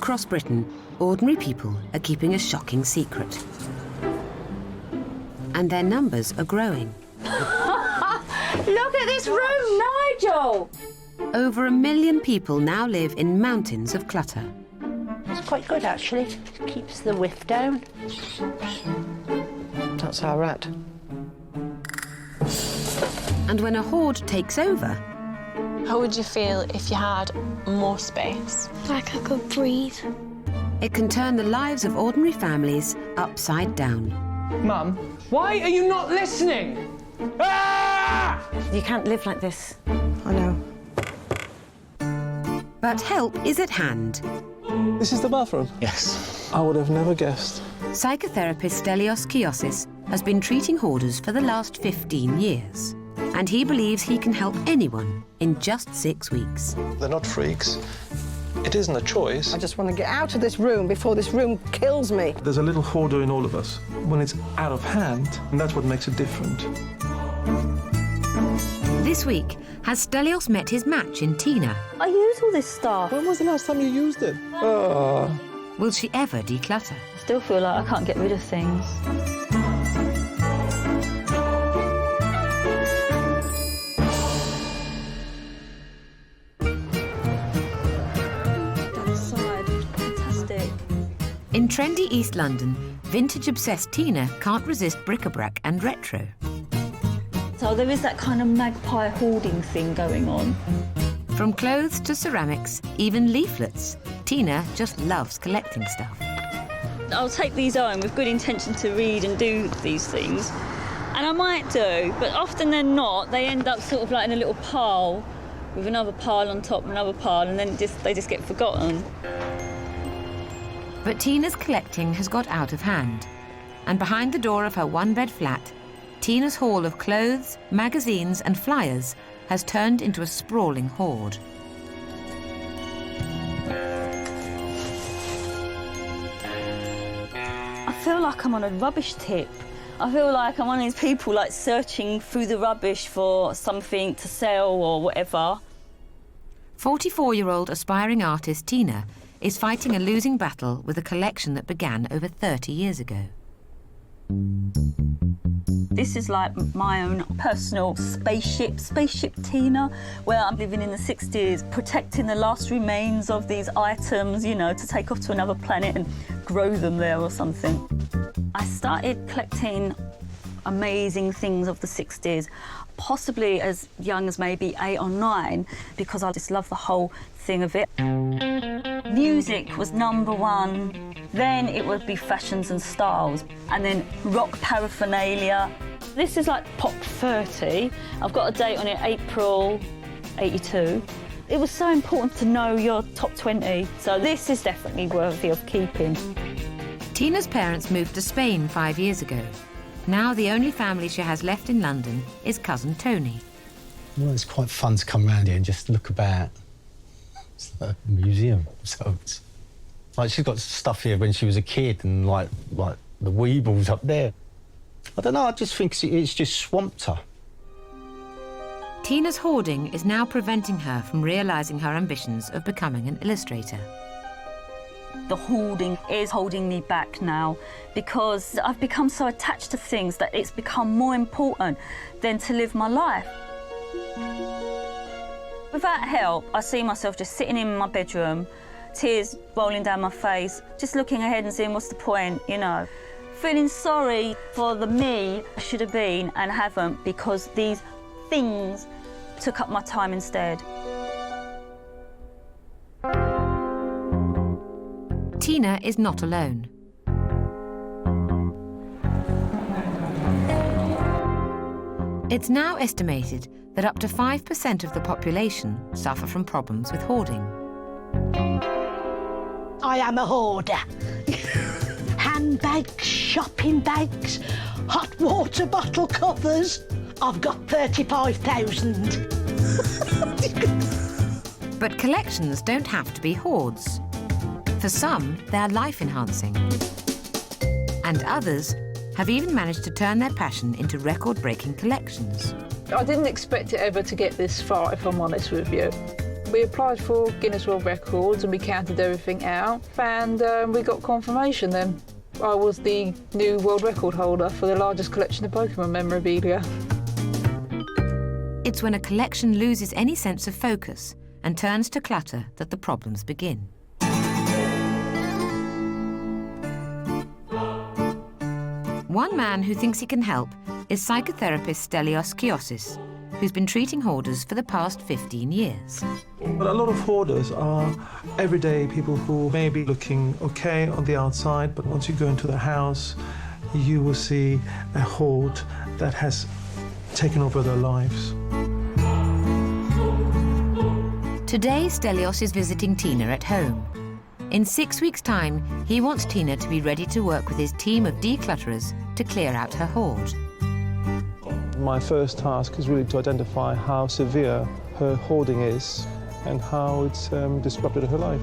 across Britain, ordinary people are keeping a shocking secret. And their numbers are growing. Look at this room, Nigel! Over 1 million people now live in mountains of clutter. It's quite good, actually. Keeps the whiff down. That's our rat. And when a hoard takes over... How would you feel if you had more space? Like I could breathe. It can turn the lives of ordinary families upside down. Mum, why are you not listening? Ah! You can't live like this. I know. But help is at hand. This is the bathroom? Yes. I would have never guessed. Psychotherapist Stelios Kiosses has been treating hoarders for the last 15 years. And he believes he can help anyone in just 6 weeks. They're not freaks. It isn't a choice. I just want to get out of this room before this room kills me. There's a little hoarder in all of us. When it's out of hand, and that's what makes it different. This week, has Stelios met his match in Tina? I use all this stuff. When was the last time you used it? Will she ever declutter? I still feel like I can't get rid of things. In trendy East London, vintage-obsessed Tina can't resist bric-a-brac and retro. So there is that kind of magpie hoarding thing going on. From clothes to ceramics, even leaflets, Tina just loves collecting stuff. I'll take these home with good intention to read and do these things, and I might do, but often they're not. They end up sort of like in a little pile, with another pile on top, another pile, and then they just get forgotten. But Tina's collecting has got out of hand, and behind the door of her one-bed flat, Tina's haul of clothes, magazines and flyers has turned into a sprawling hoard. I feel like I'm on a rubbish tip. I feel like I'm one of these people like searching through the rubbish for something to sell or whatever. 44-year-old aspiring artist Tina is fighting a losing battle with a collection that began over 30 years ago. This is like my own personal spaceship Tina, where I'm living in the 60s, protecting the last remains of these items, you know, to take off to another planet and grow them there or something. I started collecting amazing things of the 60s, possibly as young as maybe 8 or 9, because I just love the whole thing of it. Music was #1. Then it would be fashions and styles, and then rock paraphernalia. This is like Pop 30. I've got a date on it, April 82. It was so important to know your top 20, so this is definitely worthy of keeping. Tina's parents moved to Spain 5 years ago. Now the only family she has left in London is cousin Tony. Well, it's quite fun to come around here and just look about. It's like a museum, so it's like she's got stuff here when she was a kid, and like the Weebles up there. I don't know, I just think it's just swamped her. Tina's hoarding is now preventing her from realising her ambitions of becoming an illustrator. The hoarding is holding me back now because I've become so attached to things that it's become more important than to live my life. Without help, I see myself just sitting in my bedroom, tears rolling down my face, just looking ahead and seeing what's the point, you know. Feeling sorry for the me I should have been and haven't, because these things took up my time instead. Tina is not alone. It's now estimated that up to 5% of the population suffer from problems with hoarding. I am a hoarder. Handbags, shopping bags, hot water bottle covers. I've got 35,000. But collections don't have to be hoards. For some, they're life-enhancing. And others have even managed to turn their passion into record-breaking collections. I didn't expect it ever to get this far, if I'm honest with you. We applied for Guinness World Records and we counted everything out, and we got confirmation then. I was the new world record holder for the largest collection of Pokemon memorabilia. It's when a collection loses any sense of focus and turns to clutter that the problems begin. One man who thinks he can help is psychotherapist Stelios Kiosses, who's been treating hoarders for the past 15 years. But a lot of hoarders are everyday people who may be looking okay on the outside, but once you go into the house, you will see a hoard that has taken over their lives. Today, Stelios is visiting Tina at home. In 6 weeks' time, he wants Tina to be ready to work with his team of declutterers to clear out her hoard. My first task is really to identify how severe her hoarding is and how it's disrupted her life.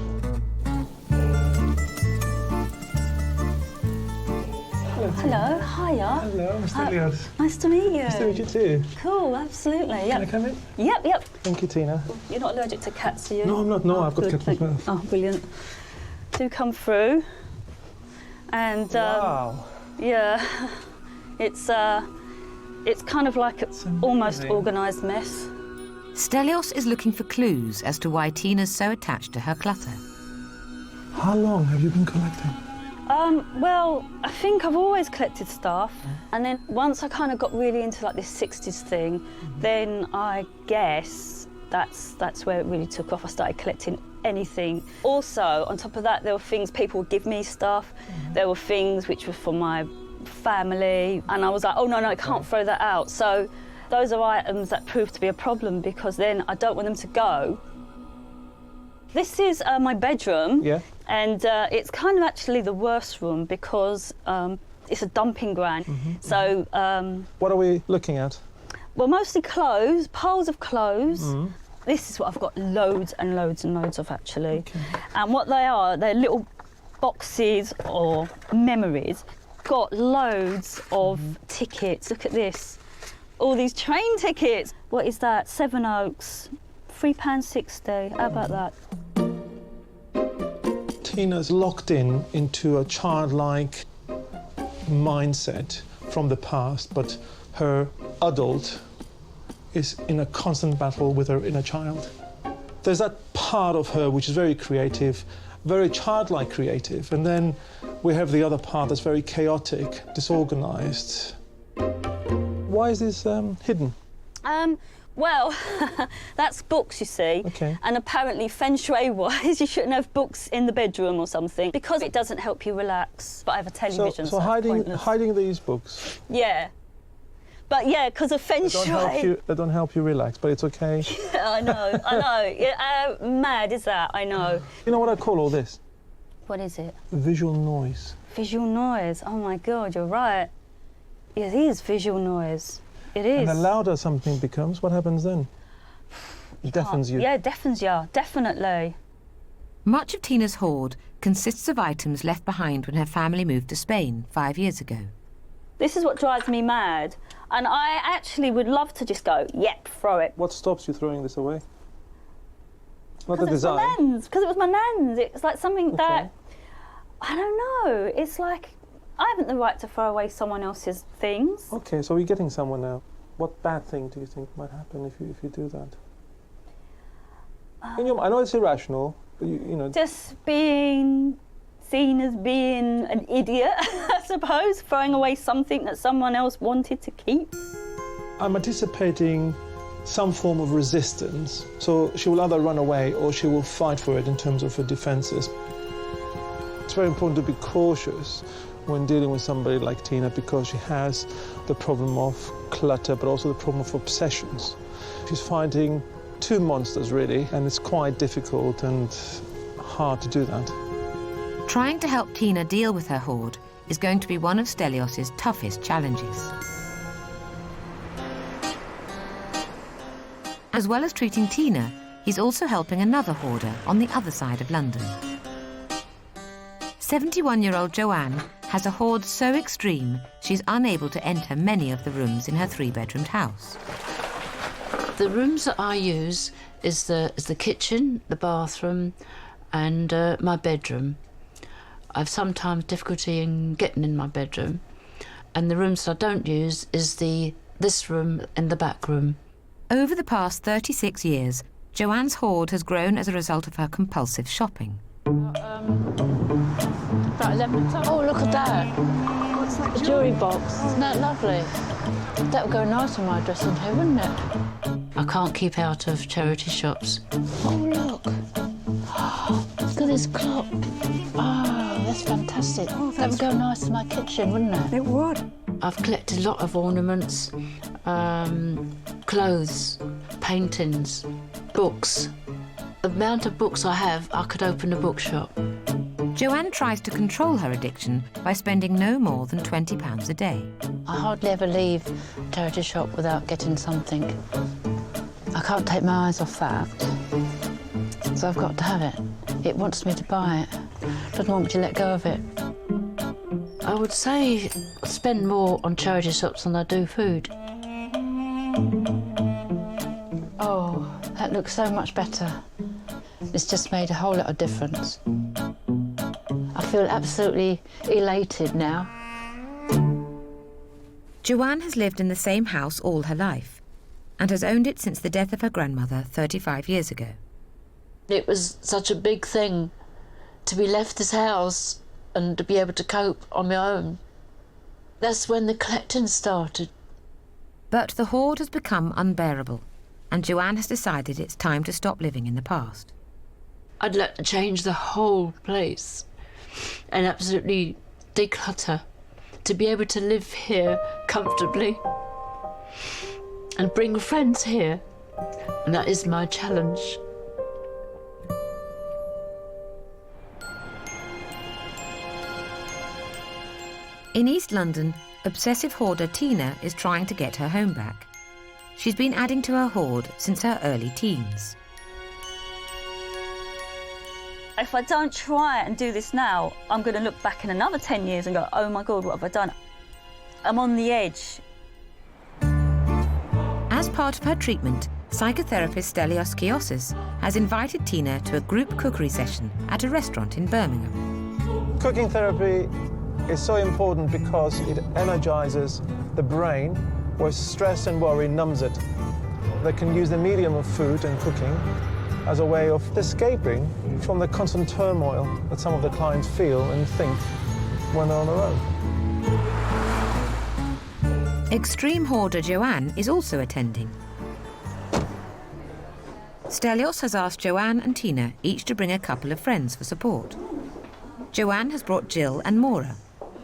Hello, hiya. Hello, Mr. Stelios. Nice to meet you. Nice to meet you too. Cool, absolutely. Yep. Can I come in? Yep. Thank you, Tina. You're not allergic to cats, are you? No, I'm not. No, I've got Good, cat myself. Oh, brilliant. Do come through. And, Wow. yeah, it's kind of like an almost organised mess. Stelios is looking for clues as to why Tina's so attached to her clutter. How long have you been collecting? Well, I think I've always collected stuff, and then once I kind of got really into like this 60s thing, then I guess that's where it really took off. I started collecting anything. Also, on top of that, there were things people would give me stuff. There were things which were for my family, and I was like, oh no, I can't throw that out. So those are items that proved to be a problem because then I don't want them to go. This is my bedroom. Yeah. And it's kind of actually the worst room because it's a dumping ground. So... what are we looking at? Well, mostly clothes, piles of clothes. This is what I've got loads and loads and loads of, actually. Okay. And what they are, they're little boxes or memories. Got loads of tickets. Look at this. All these train tickets. What is that? Seven Oaks, £3.60. How about that? Tina's locked into a childlike mindset from the past, but her adult is in a constant battle with her inner child. There's that part of her which is very creative, very childlike creative, and then we have the other part that's very chaotic, disorganized. Why is this hidden? Well, that's books, you see. Okay. And apparently, feng shui-wise, you shouldn't have books in the bedroom or something because it doesn't help you relax. But I have a television, so hiding these books. Yeah. But yeah, because of feng shui. They don't help you relax, but it's okay. Yeah, I know. Yeah, mad is that? I know. You know what I call all this? What is it? Visual noise. Visual noise. Oh my God, you're right. It is visual noise. It is. And the louder something becomes, what happens then? It deafens you. Yeah, it deafens you, definitely. Much of Tina's hoard consists of items left behind when her family moved to Spain 5 years ago. This is what drives me mad. And I actually would love to just go, yep, throw it. What stops you throwing this away? Not the Because it was my nan's. It's like something that, I don't know, it's like, I haven't the right to throw away someone else's things. Okay, so we're getting somewhere now. What bad thing do you think might happen if you do that? I know it's irrational, but you know. Just being seen as being an idiot, I suppose, throwing away something that someone else wanted to keep. I'm anticipating some form of resistance. So she will either run away or she will fight for it in terms of her defenses. It's very important to be cautious when dealing with somebody like Tina because she has the problem of clutter but also the problem of obsessions. She's fighting two monsters really, and it's quite difficult and hard to do that. Trying to help Tina deal with her hoard is going to be one of Stelios' toughest challenges. As well as treating Tina, he's also helping another hoarder on the other side of London. 71-year-old Joanne has a hoard so extreme she's unable to enter many of the rooms in her 3-bedroomed house. The rooms that I use is the kitchen, the bathroom, and my bedroom. I've sometimes difficulty in getting in my bedroom, and the rooms that I don't use is this room and the back room. Over the past 36 years, Joanne's hoard has grown as a result of her compulsive shopping. About 11 o'clock. Oh, look at that. What's that? The jewellery box. Isn't that lovely? That would go nice on my dressing table, wouldn't it? I can't keep out of charity shops. Oh, look. Look at this clock. Oh, that's fantastic. That would go nice in my kitchen, wouldn't it? It would. I've collected a lot of ornaments, clothes, paintings, books. The amount of books I have, I could open a bookshop. Joanne tries to control her addiction by spending no more than £20 a day. I hardly ever leave a charity shop without getting something. I can't take my eyes off that. So I've got to have it. It wants me to buy it. Doesn't want me to let go of it. I would say I spend more on charity shops than I do food. Oh, that looks so much better. It's just made a whole lot of difference. I feel absolutely elated now. Joanne has lived in the same house all her life and has owned it since the death of her grandmother 35 years ago. It was such a big thing to be left this house and to be able to cope on my own. That's when the collecting started. But the hoard has become unbearable, and Joanne has decided it's time to stop living in the past. I'd like to change the whole place and absolutely declutter, to be able to live here comfortably and bring friends here. And that is my challenge. In East London, obsessive hoarder Tina is trying to get her home back. She's been adding to her hoard since her early teens. If I don't try and do this now, I'm going to look back in another 10 years and go, oh my God, what have I done? I'm on the edge. As part of her treatment, psychotherapist Stelios Kiosses has invited Tina to a group cookery session at a restaurant in Birmingham. Cooking therapy is so important because it energizes the brain where stress and worry numbs it. They can use the medium of food and cooking as a way of escaping from the constant turmoil that some of the clients feel and think when they're on their own. Extreme hoarder Joanne is also attending. Stelios has asked Joanne and Tina each to bring a couple of friends for support. Joanne has brought Jill and Maura,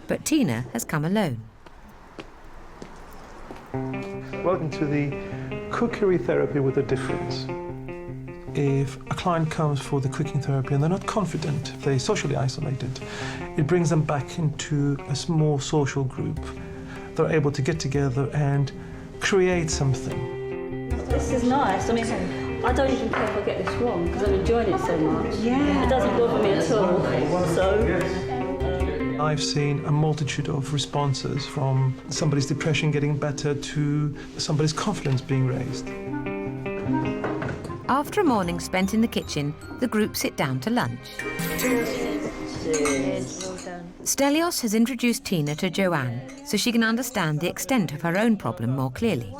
but Tina has come alone. Welcome to the cookery therapy with a difference. If a client comes for the cooking therapy and they're not confident, if they're socially isolated, it brings them back into a small social group. They're able to get together and create something. This is nice. I mean, I don't even care if I get this wrong because I'm enjoying it so much. Yeah. It doesn't bother me at all. So. I've seen a multitude of responses, from somebody's depression getting better to somebody's confidence being raised. After a morning spent in the kitchen, the group sit down to lunch. Stelios has introduced Tina to Joanne so she can understand the extent of her own problem more clearly.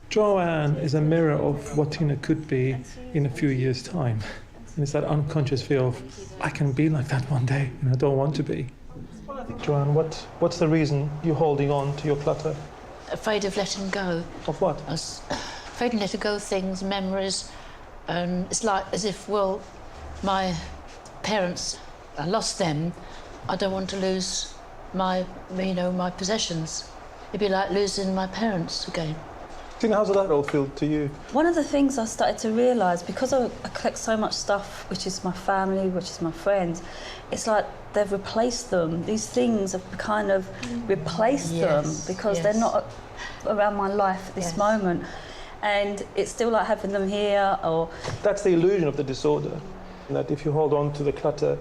Joanne is a mirror of what Tina could be in a few years' time. And it's that unconscious fear of, I can be like that one day, and I don't want to be. Joanne, what's the reason you're holding on to your clutter? Afraid of letting go. Of what? I was afraid to let go things, memories, and it's like as if, well, my parents, I lost them. I don't want to lose my possessions. It'd be like losing my parents again. Tina, how does that all feel to you? One of the things I started to realise, because I collect so much stuff, which is my family, which is my friends, it's like they've replaced them. These things have kind of replaced them because they're not around my life at this moment. And it's still like having them here or... That's the illusion of the disorder, that if you hold on to the clutter,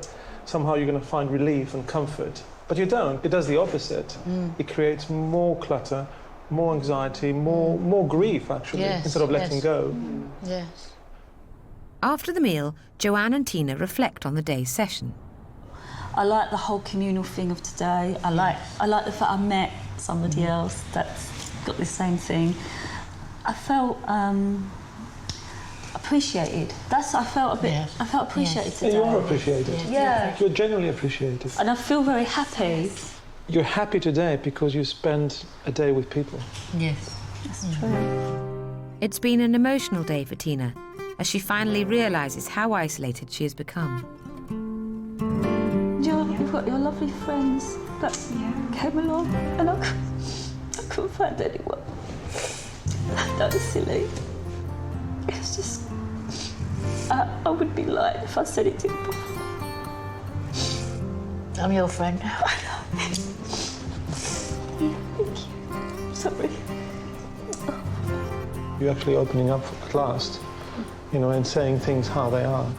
somehow you're going to find relief and comfort. But you don't. It does the opposite. It creates more clutter, more anxiety, more grief, actually, instead of letting go. Yes. After the meal, Joanne and Tina reflect on the day's session. I like the whole communal thing of today. I like the fact I met somebody else that's got the same thing. I felt appreciated. I felt appreciated today. You are appreciated. Yeah. You're genuinely appreciated. And I feel very happy. You're happy today because you spent a day with people. Yes. That's true. It's been an emotional day for Tina, as she finally realises how isolated she has become. You've got your lovely friends that came along, and I couldn't find anyone. That was silly. It's just... I would be lying if I said it didn't bother. I'm your friend. Thank you. Sorry. You're actually opening up at last, and saying things how they are.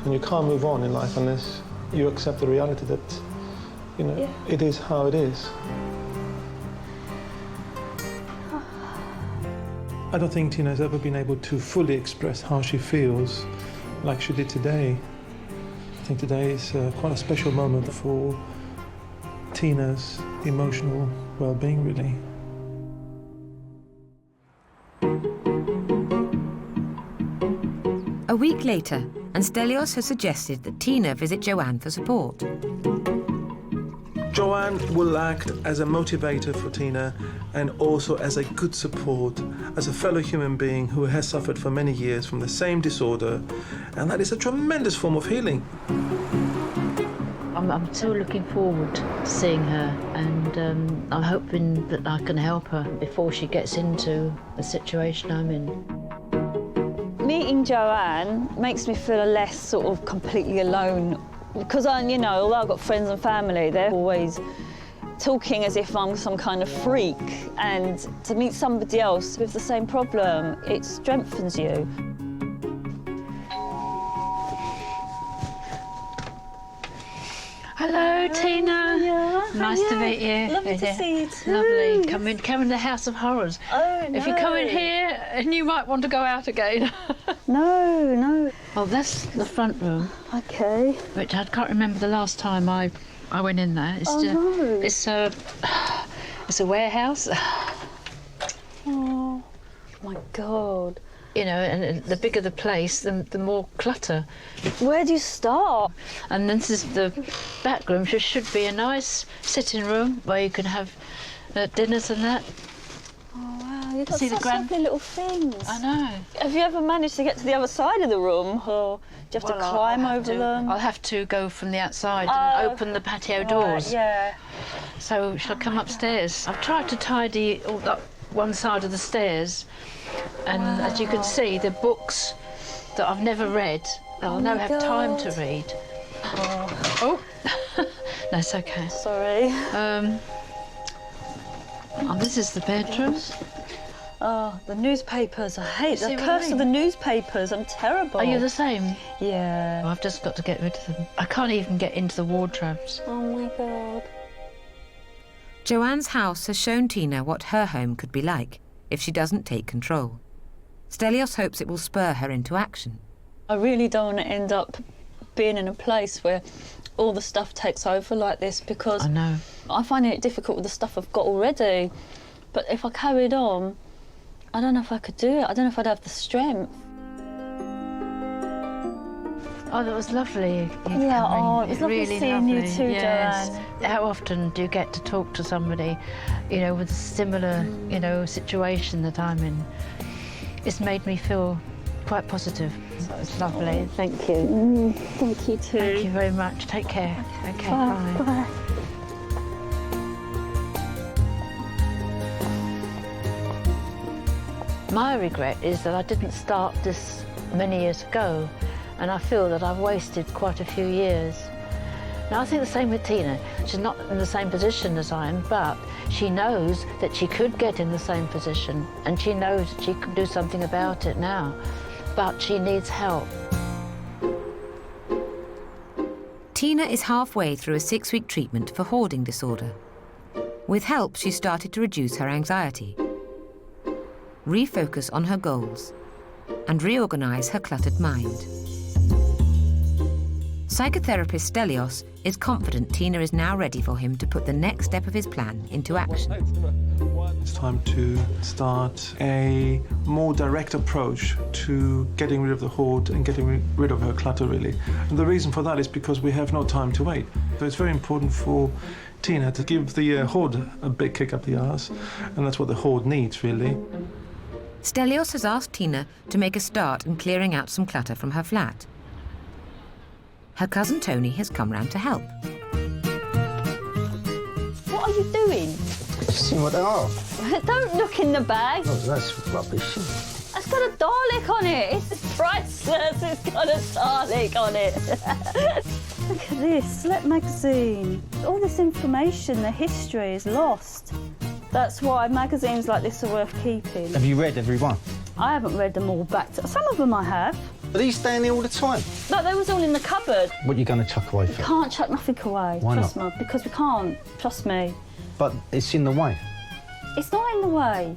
And you can't move on in life unless you accept the reality that, it is how it is. I don't think Tina's ever been able to fully express how she feels like she did today. I think today is quite a special moment for Tina's emotional well-being, really. A week later, and Stelios has suggested that Tina visit Joanne for support. Joanne will act as a motivator for Tina and also as a good support, as a fellow human being who has suffered for many years from the same disorder, and that is a tremendous form of healing. I'm still looking forward to seeing her, and I'm hoping that I can help her before she gets into the situation I'm in. Meeting Joanne makes me feel less sort of completely alone, because although I've got friends and family, they're always talking as if I'm some kind of freak, and to meet somebody else with the same problem, it strengthens you. Hello, Tina. Yeah, nice to meet you. Lovely to see you too. Lovely. Come in the House of Horrors. Oh, no. If you come in here, and you might want to go out again. No. Oh, that's the front room. Okay. Which I can't remember the last time I went in there. It's it's a warehouse. Oh my God. And the bigger the place, the more clutter. Where do you start? And this is the back room, which should be a nice sitting room where you can have dinners and that. Oh wow, you've got See such the lovely little things. I know. Have you ever managed to get to the other side of the room, or do you have to climb over them? I'll have to go from the outside and open the patio doors. Yeah. So shall I come upstairs? I've tried to tidy all that one side of the stairs, and as you can see, the books that I've never read, I'll never have time to read. Oh. No, it's okay. Sorry. This is the bedroom. Oh, the newspapers. I hate the curse of the newspapers. I'm terrible. Are you the same? Yeah. I've just got to get rid of them. I can't even get into the wardrobes. Oh my God. Joanne's house has shown Tina what her home could be like if she doesn't take control. Stelios hopes it will spur her into action. I really don't want to end up being in a place where all the stuff takes over like this, because I know. I find it difficult with the stuff I've got already. But if I carried on, I don't know if I could do it. I don't know if I'd have the strength. Oh, that was lovely. It was lovely really seeing you too, yes. Joanne. How often do you get to talk to somebody, with a similar, situation that I'm in? It's made me feel quite positive. So it's lovely. Thank you. Thank you too. Thank you very much. Take care. Okay, Bye. Bye. My regret is that I didn't start this many years ago, and I feel that I've wasted quite a few years. Now, I think the same with Tina. She's not in the same position as I am, but she knows that she could get in the same position, and she knows that she can do something about it now, but she needs help. Tina is halfway through a 6-week treatment for hoarding disorder. With help, she started to reduce her anxiety, refocus on her goals, and reorganise her cluttered mind. Psychotherapist Stelios is confident Tina is now ready for him to put the next step of his plan into action. It's time to start a more direct approach to getting rid of the hoard and getting rid of her clutter, really. And the reason for that is because we have no time to wait. So it's very important for Tina to give the hoard a big kick up the arse, and that's what the hoard needs, really. Stelios has asked Tina to make a start in clearing out some clutter from her flat. Her cousin Tony has come round to help. What are you doing? Just see what they are. Don't look in the bag. Oh, that's rubbish. It's got a Dalek on it. It's priceless. It's got a Dalek on it. Look at this, Select magazine. All this information, the history is lost. That's why magazines like this are worth keeping. Have you read every one? I haven't read them all back to... Some of them I have. Are these staying there all the time? No, they was all in the cupboard. What are you going to chuck away for? Can't chuck nothing away. Why trust not? me, because we can't. Trust me. But it's in the way. It's not in the way.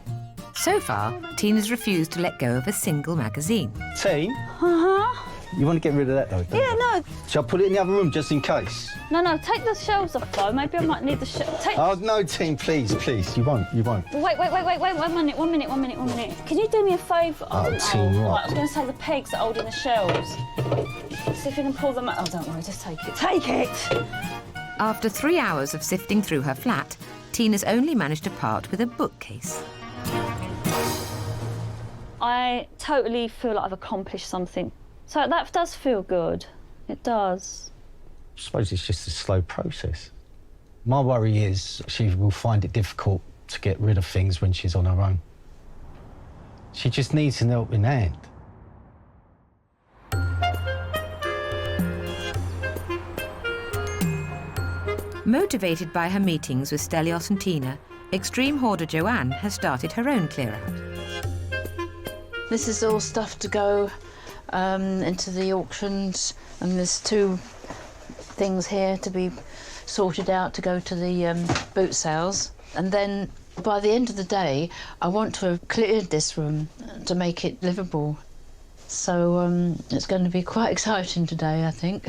So far, Tina's refused to let go of a single magazine. Tea? Uh-huh. You want to get rid of that, though, don't Yeah, you? no. Shall I put it in the other room just in case? No, take the shelves off, though. Maybe I might need the shelves. Oh, no, Tea, please. You won't. Wait, 1 minute. Can you do me a favour? Oh, Tea, right, what? I was going to say the pegs that are holding the shelves. See if you can pull them out. Oh, don't worry, just take it. Take it! After 3 hours of sifting through her flat, Tina's only managed to part with a bookcase. I totally feel like I've accomplished something. So that does feel good. It does. I suppose it's just a slow process. My worry is she will find it difficult to get rid of things when she's on her own. She just needs an helping hand. Motivated by her meetings with Stelios and Tina, extreme hoarder Joanne has started her own clear-out. This is all stuff to go into the auctions, and there's 2 things here to be sorted out to go to the boot sales. And then by the end of the day, I want to have cleared this room to make it livable. So it's going to be quite exciting today, I think.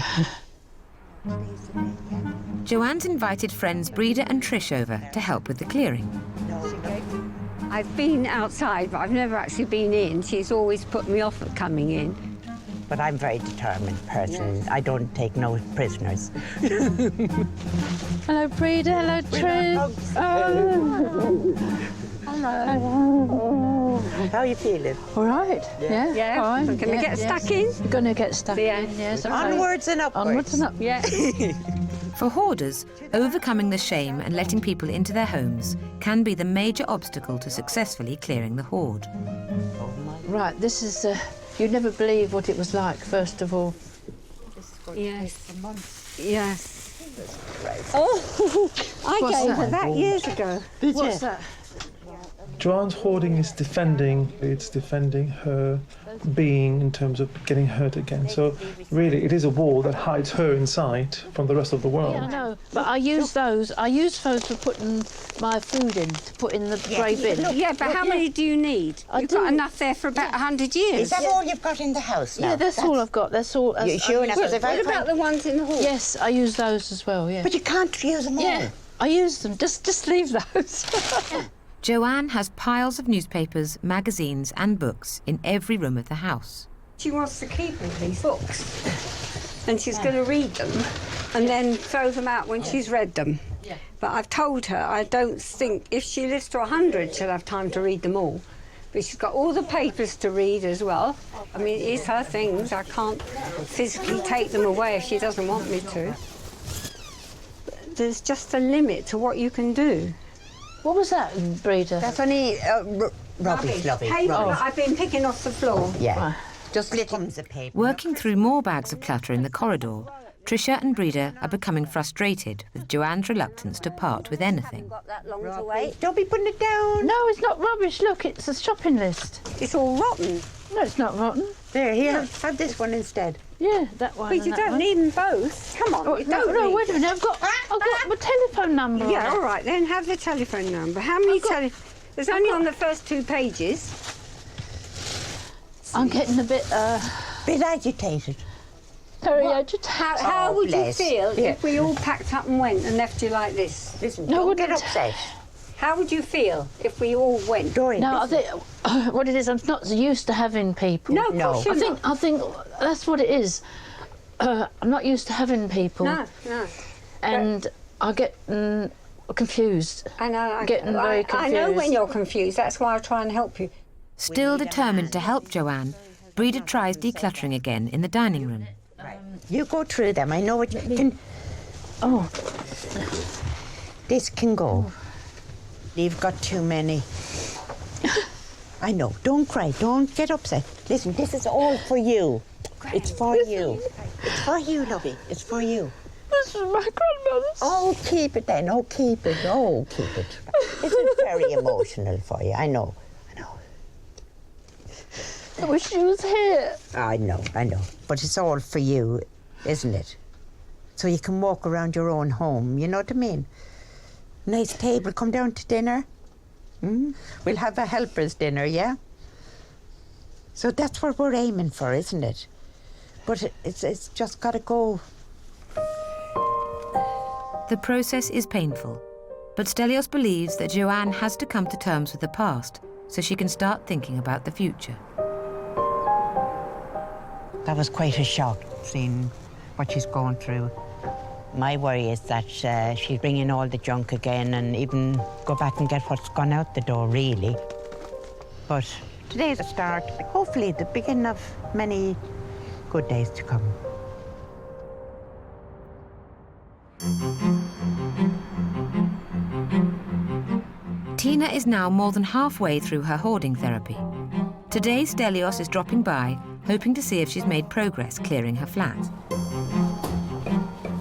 Joanne's invited friends Breda and Trish over to help with the clearing. I've been outside, but I've never actually been in. She's always put me off at coming in. But I'm a very determined person. I don't take no prisoners. Hello, Breda. Hello, Trish. Hello. How are you feeling? All right. Yeah. Fine. We're going to get stuck in. We're going to get stuck in, yes. Onwards and upwards. Onwards and up. Yeah. For hoarders, overcoming the shame and letting people into their homes can be the major obstacle to successfully clearing the hoard. Right, this is... you'd never believe what it was like, first of all. Yes. Oh, I gave her that years ago. What's that? Joanne's hoarding is defending her being in terms of getting hurt again. So really, it is a wall that hides her inside from the rest of the world. Yeah, I know, but I use those for putting my food in, to put in the grey bin. Yeah, but how many do you need? You've got enough there for about 100 years. Is that all you've got in the house now? Yeah, that's all I've got. That's all. You're sure enough? What about the ones in the hall? Yes, I use those as well, yeah. But you can't use them all. Yeah, I use them. Just leave those. Joanne has piles of newspapers, magazines and books in every room of the house. She wants to keep all these books, and she's going to read them and then throw them out when she's read them. Yeah. But I've told her I don't think if she lives to 100 she'll have time to read them all. But she's got all the papers to read as well. I mean, it's her things. I can't physically take them away if she doesn't want me to. But there's just a limit to what you can do. What was that, Breda? That's only rubbish, lovey. Paper that I've been picking off the floor. Yeah, just little bits of paper. Working through more bags of clutter in the corridor, Tricia and Breda are becoming frustrated with Joanne's reluctance to part with anything. Got that long to wait. Don't be putting it down. No, it's not rubbish. Look, it's a shopping list. It's all rotten. No, it's not rotten. There, here, have this one instead. Yeah, that one. But you don't need them both. Come on, Oh, you no, don't no, need wait a minute. I've got my telephone number. Yeah, on all it. right, then have the telephone number. How many There's only on the first 2 pages. I'm getting a bit agitated. very agitated. How would you bless. feel if we all packed up and went and left you like this? Listen, No, don't get wouldn't. upset. How would you feel if we all went? Doreen, No, I listen. think what it is, I'm not used to having people. No, of course you're not. I think that's what it is. I'm not used to having people. No. And I get confused. I know. Getting very I know when confused. you're confused. That's why I try and help you. Still determined to help Joanne, Breda tries decluttering again in the dining room. You go through them. I know what you can. Oh, This can go. You've got too many. I know. Don't cry. Don't get upset. Listen, this is all for you. It's for you. It's for you, lovey. It's for you. this is my grandmother's. Oh, keep it then. Oh, keep it. Oh, keep it. This is very emotional for you. I know. I wish she was here. I know. But it's all for you, isn't it? So you can walk around your own home, you know what I mean? Nice table, come down to dinner. We'll have a helper's dinner, yeah? So that's what we're aiming for, isn't it? But it's just got to go. The process is painful, but Stelios believes that Joanne has to come to terms with the past so she can start thinking about the future. That was quite a shock, seeing what she's going through. My worry is that she'll bring in all the junk again and even go back and get what's gone out the door, really. But today's a start. Hopefully the beginning of many good days to come. Tina is now more than halfway through her hoarding therapy. Today, Stelios is dropping by, hoping to see if she's made progress clearing her flat.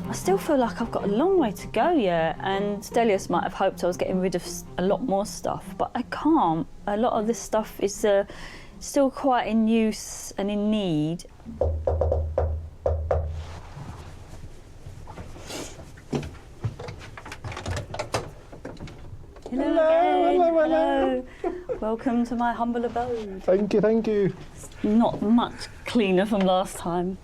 I still feel like I've got a long way to go yet, and Stelios might have hoped I was getting rid of a lot more stuff, but I can't. A lot of this stuff is still quite in use and in need. Hello. Welcome to my humble abode. Thank you. Not much cleaner from last time.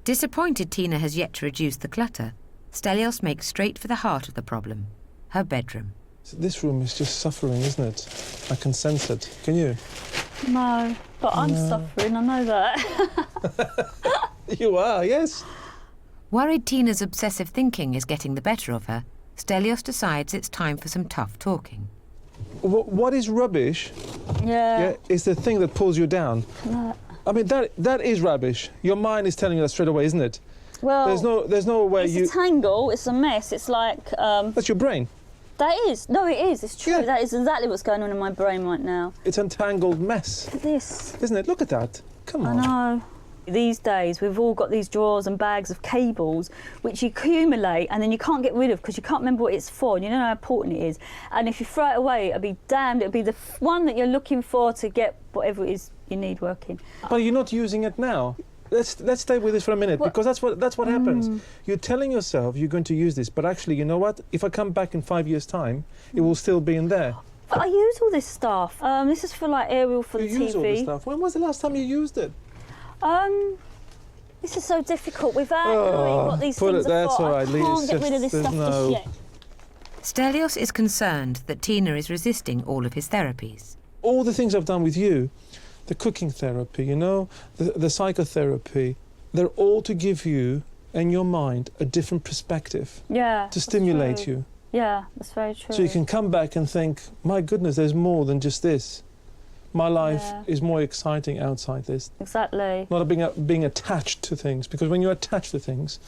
Disappointed Tina has yet to reduce the clutter, Stelios makes straight for the heart of the problem, her bedroom. This room is just suffering, isn't it? I can sense it. Can you? No, but I'm suffering, I know that. You are, yes. Worried Tina's obsessive thinking is getting the better of her, Stelios decides it's time for some tough talking. What is rubbish? Yeah. Is the thing that pulls you down. No. I mean, that is rubbish. Your mind is telling you that straight away, isn't it? Well, there's no way it's a tangle, it's a mess, it's like... That's your brain. That is. No, it is. It's true. Yeah. That is exactly what's going on in my brain right now. It's an entangled mess. Look at this. Isn't it? Look at that. Come on. I know. These days, we've all got these drawers and bags of cables which you accumulate and then you can't get rid of because you can't remember what it's for and you don't know how important it is. And if you throw it away, it'll be damned. It'll be the one that you're looking for to get whatever it is you need working. But you're not using it now. Let's stay with this for a minute, because that's what happens. You're telling yourself you're going to use this, but actually, you know what? If I come back in 5 years' time, it will still be in there. But I use all this stuff. This is for like aerial for the TV. You use all this stuff. When was the last time you used it? This is so difficult. Without knowing what these things are for, I can't get rid of this stuff just yet. Stelios is concerned that Tina is resisting all of his therapies. All the things I've done with you, the cooking therapy, you know, the psychotherapy, they're all to give you and your mind a different perspective. Yeah. To stimulate you. Yeah, that's very true. So you can come back and think, my goodness, there's more than just this. My life is more exciting outside this. Exactly. Not being attached to things, because when you're attached to things,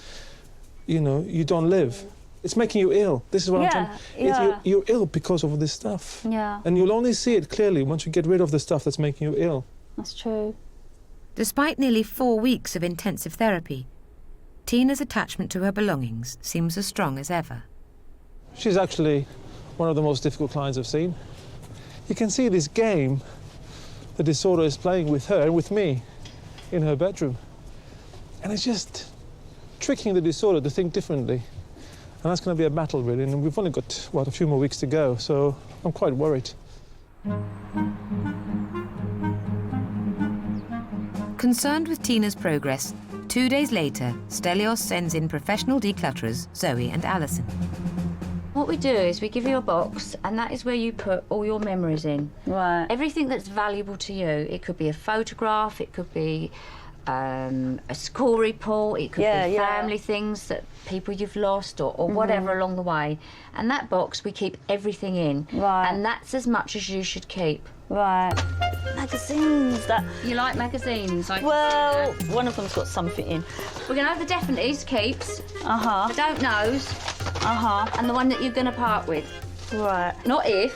you know, you don't live. It's making you ill. This is what I'm trying. You're ill because of this stuff. Yeah. And you'll only see it clearly once you get rid of the stuff that's making you ill. That's true. Despite nearly 4 weeks of intensive therapy, Tina's attachment to her belongings seems as strong as ever. She's actually one of the most difficult clients I've seen. You can see this game the disorder is playing with her and with me in her bedroom. And it's just tricking the disorder to think differently. And that's going to be a battle, really, and we've only got, what, a few more weeks to go, so I'm quite worried. Concerned with Tina's progress, 2 days later, Stelios sends in professional declutterers Zoe and Allyson. What we do is we give you a box, and that is where you put all your memories in. Right. Everything that's valuable to you. It could be a photograph, it could be a school report, it could be family things, that people you've lost, or whatever along the way. And that box, we keep everything in. Right. And that's as much as you should keep. Right. Magazines, that... You like magazines? Well, one of them's got something in. We're going to have the definitely keeps, Uh-huh. the don't knows, Uh-huh. and the one that you're going to part with. Right. Not if.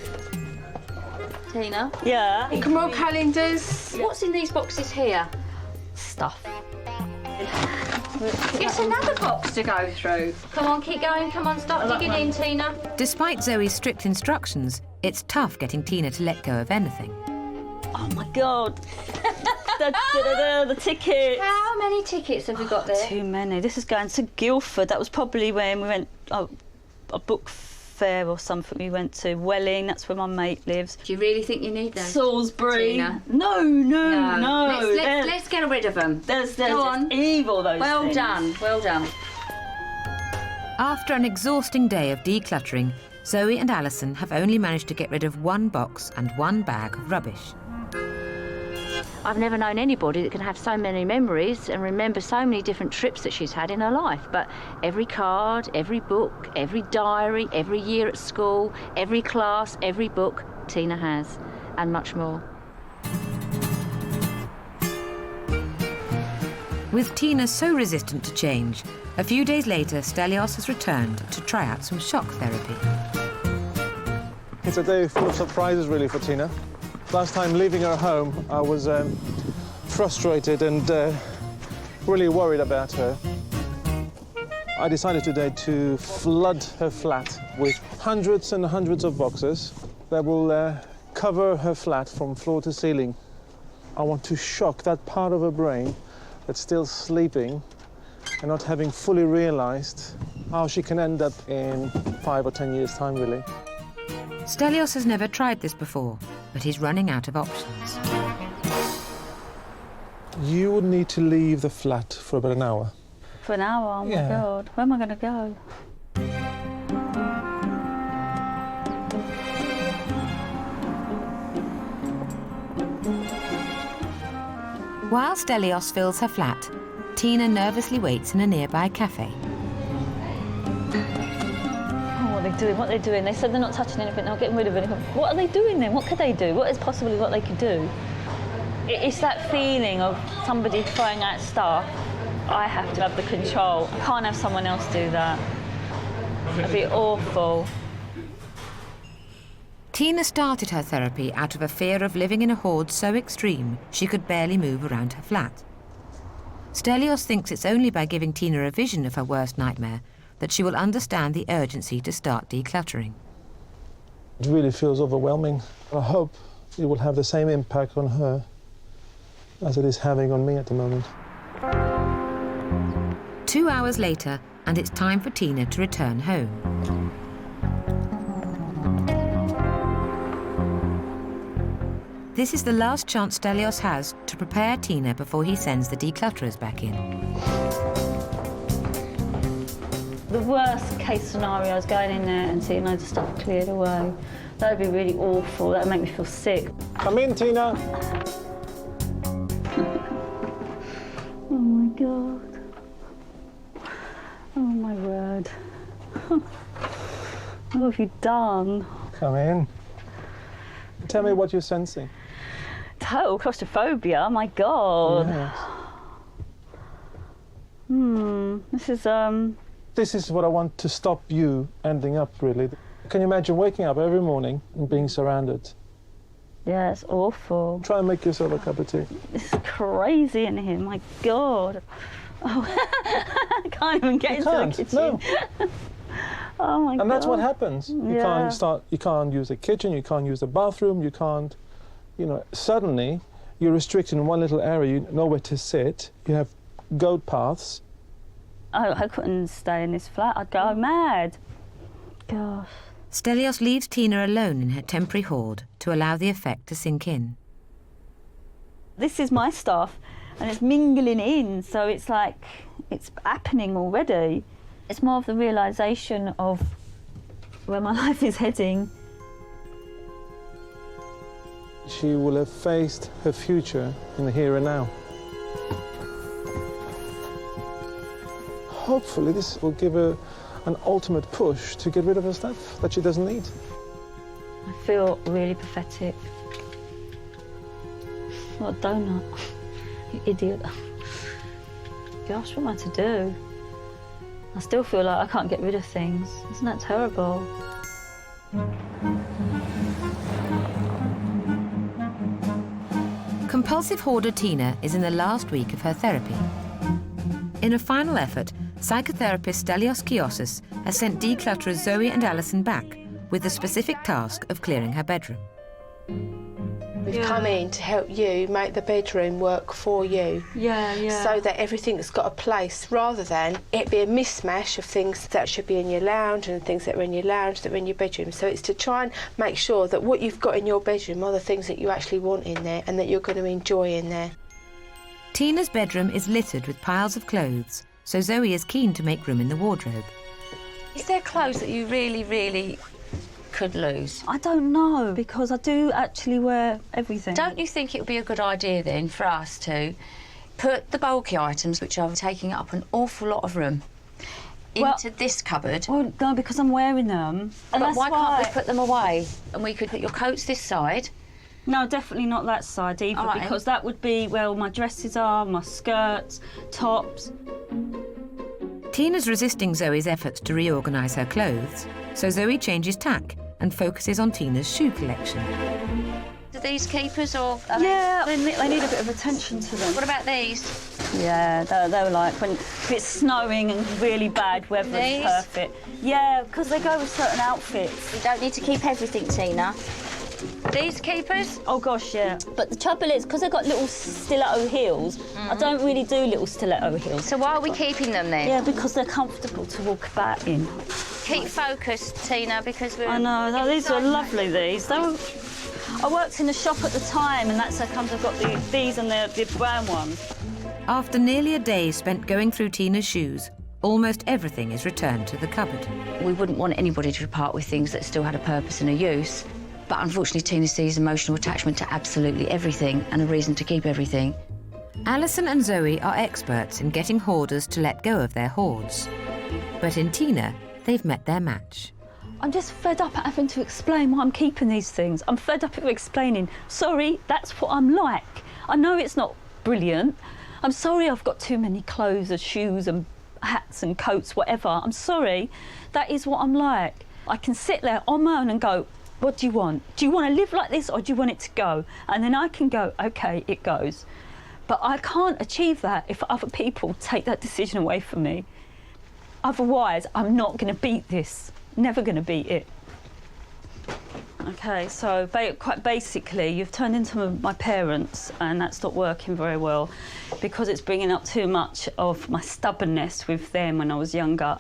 Tina? Yeah. Camera calendars. What's in these boxes here? Stuff. It's another box to go through. Come on, keep going. Come on, start digging in, Tina. Despite Zoe's strict instructions, it's tough getting Tina to let go of anything. Oh, my God. the tickets. How many tickets have we got there? Too many. This is going to Guildford. That was probably when we went a book fair or something. We went to Welling. That's where my mate lives. Do you really think you need those? Salisbury. Tina? No. Let's get rid of them. There's Go on. evil, those Well things. done. Well done. After an exhausting day of decluttering, Zoe and Allyson have only managed to get rid of one box and one bag of rubbish. I've never known anybody that can have so many memories and remember so many different trips that she's had in her life. But every card, every book, every diary, every year at school, every class, every book, Tina has, and much more. With Tina so resistant to change, a few days later, Stelios has returned to try out some shock therapy. It's a day full of surprises, really, for Tina. Last time leaving her home, I was frustrated and really worried about her. I decided today to flood her flat with hundreds and hundreds of boxes that will cover her flat from floor to ceiling. I want to shock that part of her brain that's still sleeping and not having fully realized how she can end up in 5 or 10 years' time, really. Stelios has never tried this before, but he's running out of options. You would need to leave the flat for about an hour. For an hour? Oh, my God. Where am I going to go? While Stelios fills her flat, Tina nervously waits in a nearby cafe. What are they doing? They said they're not touching anything, they're not getting rid of anything. What are they doing then? What could they do? What is possibly what they could do? It's that feeling of somebody throwing out stuff. I have to have the control. I can't have someone else do that. It'd be awful. Tina started her therapy out of a fear of living in a hoard so extreme she could barely move around her flat. Stelios thinks it's only by giving Tina a vision of her worst nightmare that she will understand the urgency to start decluttering. It really feels overwhelming. I hope it will have the same impact on her as it is having on me at the moment. 2 hours later, and it's time for Tina to return home. This is the last chance Stelios has to prepare Tina before he sends the declutterers back in. The worst case scenario is going in there and seeing loads of stuff cleared away. That would be really awful. That would make me feel sick. Come in, Tina. Oh my God. Oh my word. What have you done? Come in. Tell me what you're sensing. Total claustrophobia, my God. Yes. This is what I want to stop you ending up, really. Can you imagine waking up every morning and being surrounded? Yeah, it's awful. Try and make yourself a cup of tea. It's crazy in here, my God. Oh, I can't even get into the kitchen. No. Oh my God. And that's what happens. You can't use the kitchen, you can't use the bathroom, you can't, suddenly you're restricted in one little area, you know where to sit, you have goat paths. I couldn't stay in this flat. I'd go mad. Gosh. Stelios leaves Tina alone in her temporary hoard to allow the effect to sink in. This is my stuff, and it's mingling in, so it's like it's happening already. It's more of the realisation of where my life is heading. She will have faced her future in the here and now. Hopefully this will give her an ultimate push to get rid of her stuff that she doesn't need. I feel really pathetic. What a donut. You idiot. Gosh, what am I to do? I still feel like I can't get rid of things. Isn't that terrible? Compulsive hoarder Tina is in the last week of her therapy. In a final effort, psychotherapist Stelios Kiosses has sent declutterers Zoe and Allyson back with the specific task of clearing her bedroom. We've come in to help you make the bedroom work for you. So that everything's got a place, rather than it be a mismatch of things that should be in your lounge and things that are in your lounge that are in your bedroom. So it's to try and make sure that what you've got in your bedroom are the things that you actually want in there and that you're going to enjoy in there. Tina's bedroom is littered with piles of clothes, so Zoe is keen to make room in the wardrobe. Is there clothes that you really, really could lose? I don't know, because I do actually wear everything. Don't you think it would be a good idea then for us to put the bulky items, which are taking up an awful lot of room, into this cupboard? Well, no, because I'm wearing them. But why can't we put them away? And we could put your coats this side. No, definitely not that side either, Right. because that would be where all my dresses are, my skirts, tops. Tina's resisting Zoe's efforts to reorganise her clothes, so Zoe changes tack and focuses on Tina's shoe collection. Do these keepers or... Yeah, they need a bit of attention to them. What about these? Yeah, they were like when if it's snowing and really bad weather, These? it's perfect. Yeah, because they go with certain outfits. You don't need to keep everything, Tina. These keepers? Oh gosh, yeah. But the trouble is, because they've got little stiletto heels, I don't really do little stiletto heels. So why are we keeping them then? Yeah, because they're comfortable to walk about in. Keep focused, Tina, because we're... I know, these are lovely, these. They were... I worked in a shop at the time, and that's how comes I've got these and the brown ones. After nearly a day spent going through Tina's shoes, almost everything is returned to the cupboard. We wouldn't want anybody to part with things that still had a purpose and a use. But unfortunately, Tina sees emotional attachment to absolutely everything and a reason to keep everything. Allyson and Zoe are experts in getting hoarders to let go of their hoards. But in Tina, they've met their match. I'm just fed up at having to explain why I'm keeping these things. I'm fed up of explaining, sorry, that's what I'm like. I know it's not brilliant. I'm sorry I've got too many clothes and shoes and hats and coats, whatever. I'm sorry, that is what I'm like. I can sit there on my own and go, what do you want? Do you want to live like this or do you want it to go? And then I can go, OK, it goes. But I can't achieve that if other people take that decision away from me. Otherwise, I'm not going to beat this. Never going to beat it. OK, so quite basically, you've turned into my parents, and that's not working very well because it's bringing up too much of my stubbornness with them when I was younger.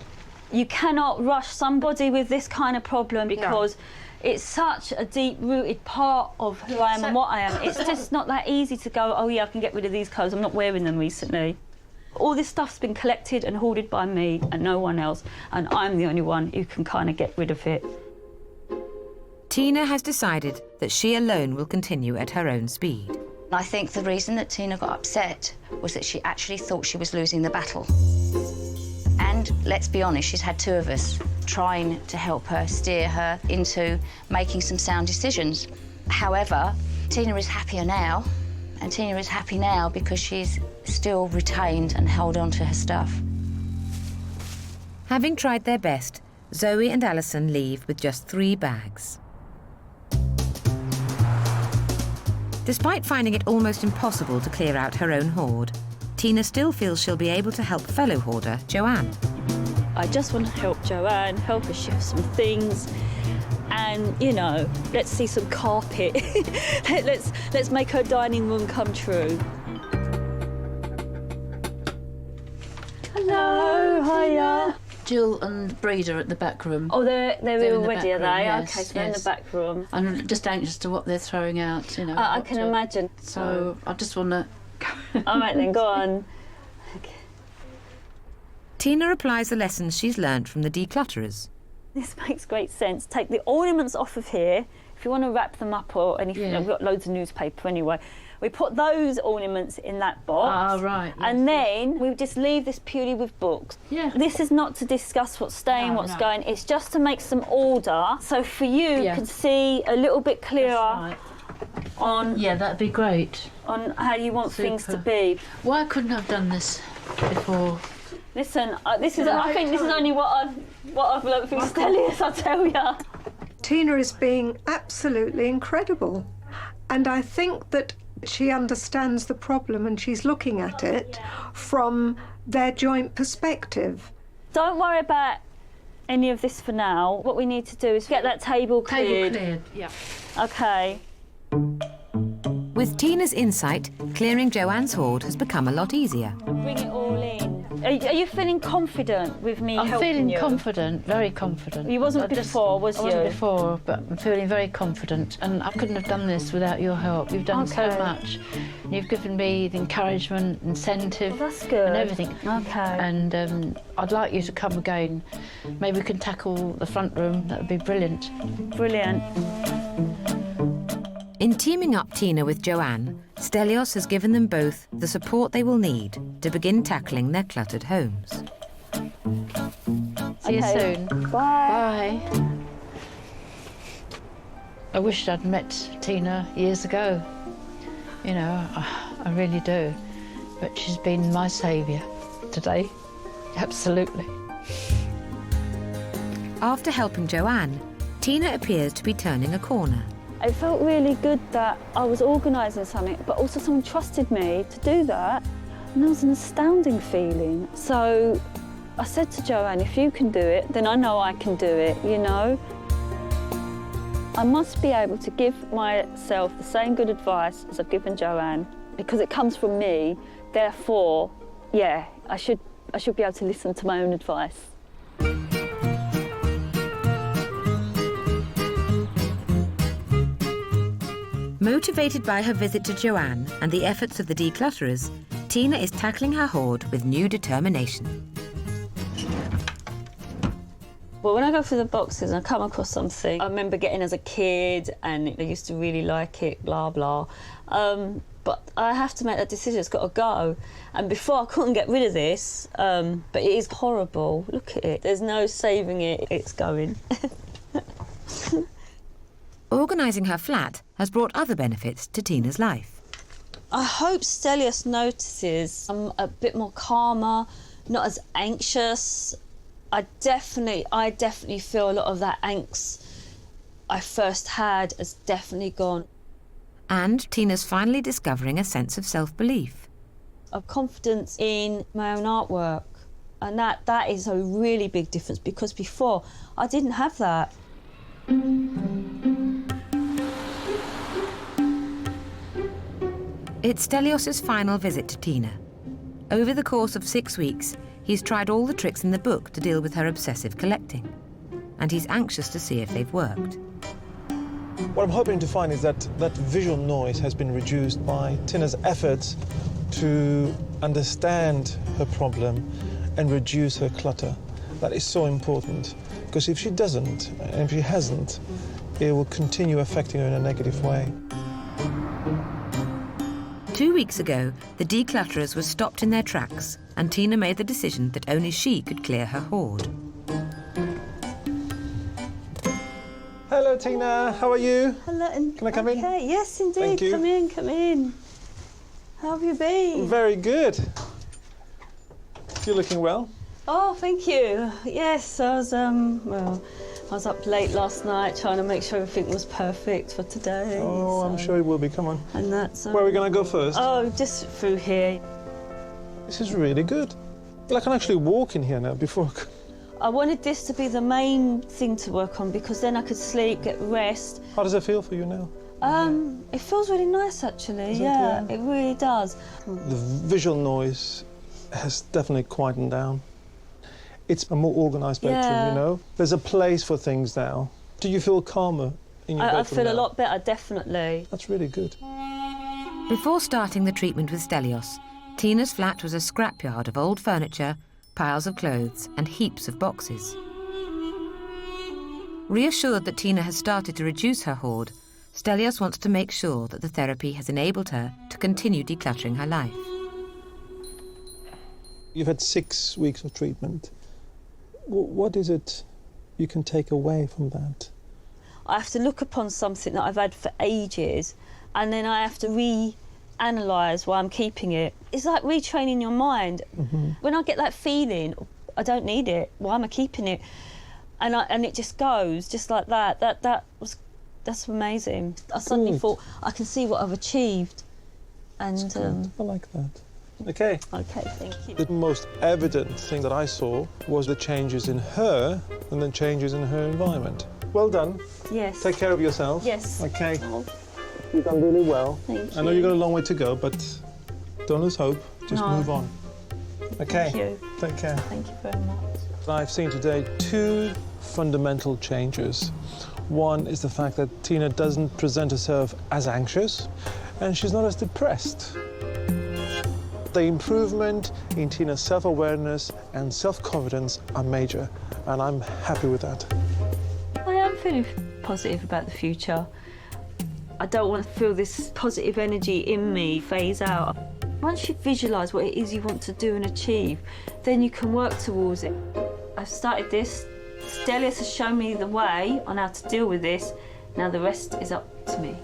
You cannot rush somebody with this kind of problem because it's such a deep-rooted part of who I am and what I am. It's just not that easy to go, oh, yeah, I can get rid of these clothes. I'm not wearing them recently. All this stuff's been collected and hoarded by me and no one else, and I'm the only one who can kind of get rid of it. Tina has decided that she alone will continue at her own speed. I think the reason that Tina got upset was that she actually thought she was losing the battle. And let's be honest, she's had two of us trying to help her, steer her into making some sound decisions. However, Tina is happier now, and Tina is happy now because she's still retained and held on to her stuff. Having tried their best, Zoe and Allyson leave with just 3 bags. Despite finding it almost impossible to clear out her own hoard, Tina still feels she'll be able to help fellow hoarder Joanne. I just want to help Joanne, help her shift some things, and, you know, let's see some carpet. let's make her dining room come true. Hiya. Jill and Breeder at the back room. Oh, they're They're in the already, are back room, they? yes, Okay, so they're in the yes. back room. I'm just anxious to what they're throwing out, you know. I can imagine. So I just want to... All right then, go on. Tina applies the lessons she's learnt from the declutterers. This makes great sense. Take the ornaments off of here. If you want to wrap them up or anything, we've got loads of newspaper anyway. We put those ornaments in that box. Ah, right. And then we just leave this purely with books. Yeah. This is not to discuss what's staying, what's going. It's just to make some order. So for you can see a little bit clearer on... Yeah, that'd be great. On how you want things to be. Why couldn't I have done this before? Listen, this is. I think this is only what I've learnt from Stelios, I tell ya. Tina is being absolutely incredible, and I think that she understands the problem and she's looking at it from their joint perspective. Don't worry about any of this for now. What we need to do is get that table cleared. Yeah. Okay. With Tina's insight, clearing Joanne's hoard has become a lot easier. Bring it all in. Are you feeling confident with me I'm helping feeling you? confident, very confident. You wasn't before, was you? I wasn't before, but I'm feeling very confident, and I couldn't have done this without your help. You've done so much. You've given me the encouragement, incentive, that's good. and everything. Okay. And I'd like you to come again. Maybe we can tackle the front room. That would be brilliant. Brilliant. In teaming up Tina with Joanne, Stelios has given them both the support they will need to begin tackling their cluttered homes. See you soon. Bye. Bye. I wished I'd met Tina years ago. You know, I really do. But she's been my saviour today. Absolutely. After helping Joanne, Tina appears to be turning a corner. It felt really good that I was organising something, but also someone trusted me to do that. And that was an astounding feeling. So I said to Joanne, if you can do it, then I know I can do it, you know? I must be able to give myself the same good advice as I've given Joanne, because it comes from me. Therefore, yeah, I should be able to listen to my own advice. Motivated by her visit to Joanne and the efforts of the declutterers, Tina is tackling her hoard with new determination. Well, when I go through the boxes and I come across something I remember getting as a kid and I used to really like it, blah, blah. But I have to make that decision, it's got to go. And before I couldn't get rid of this, but it is horrible. Look at it, there's no saving it, it's going. Organising her flat has brought other benefits to Tina's life. I hope Stelios notices I'm a bit more calmer, not as anxious. I definitely feel a lot of that angst I first had has definitely gone. And Tina's finally discovering a sense of self-belief. A confidence in my own artwork. And that is a really big difference, because before I didn't have that. It's Stelios' final visit to Tina. Over the course of 6 weeks, he's tried all the tricks in the book to deal with her obsessive collecting. And he's anxious to see if they've worked. What I'm hoping to find is that visual noise has been reduced by Tina's efforts to understand her problem and reduce her clutter. That is so important, because if she doesn't, and if she hasn't, it will continue affecting her in a negative way. 2 weeks ago, the declutterers were stopped in their tracks, and Tina made the decision that only she could clear her hoard. Hello, Tina. How are you? Hello. Can I come in? Okay, yes, indeed. Thank you. Come in, come in. How have you been? Very good. You're looking well. Oh, thank you. Yes, I was up late last night trying to make sure everything was perfect for today. Oh, I'm sure it will be. Come on. And that's... Where are we going to go first? Oh, just through here. This is really good. Well, I can actually walk in here now before... I wanted this to be the main thing to work on, because then I could sleep, get rest. How does it feel for you now? It feels really nice, actually. Yeah, it really does. The visual noise has definitely quietened down. It's a more organised bedroom, Yeah. you know? There's a place for things now. Do you feel calmer in your bedroom I feel now? a lot better, definitely. That's really good. Before starting the treatment with Stelios, Tina's flat was a scrapyard of old furniture, piles of clothes and heaps of boxes. Reassured that Tina has started to reduce her hoard, Stelios wants to make sure that the therapy has enabled her to continue decluttering her life. You've had 6 weeks of treatment. What is it you can take away from that? I have to look upon something that I've had for ages, and then I have to reanalyse why I'm keeping it. It's like retraining your mind. When I get that feeling, I don't need it, why am I keeping it? And it just goes, just like that. That's amazing. I suddenly thought, I can see what I've achieved. And I like that. Okay. Okay, thank you. The most evident thing that I saw was the changes in her and then changes in her environment. Well done. Yes. Take care of yourself. Yes. Okay. Oh. You've done really well. Thank you. I know you've got a long way to go, but don't lose hope. Just No. move on. Okay. Thank you. Take care. Thank you very much. I've seen today 2 fundamental changes. One is the fact that Tina doesn't present herself as anxious, and she's not as depressed. The improvement in Tina's self-awareness and self-confidence are major, and I'm happy with that. I am feeling positive about the future. I don't want to feel this positive energy in me phase out. Once you visualise what it is you want to do and achieve, then you can work towards it. I've started this. Stelios has shown me the way on how to deal with this. Now the rest is up to me.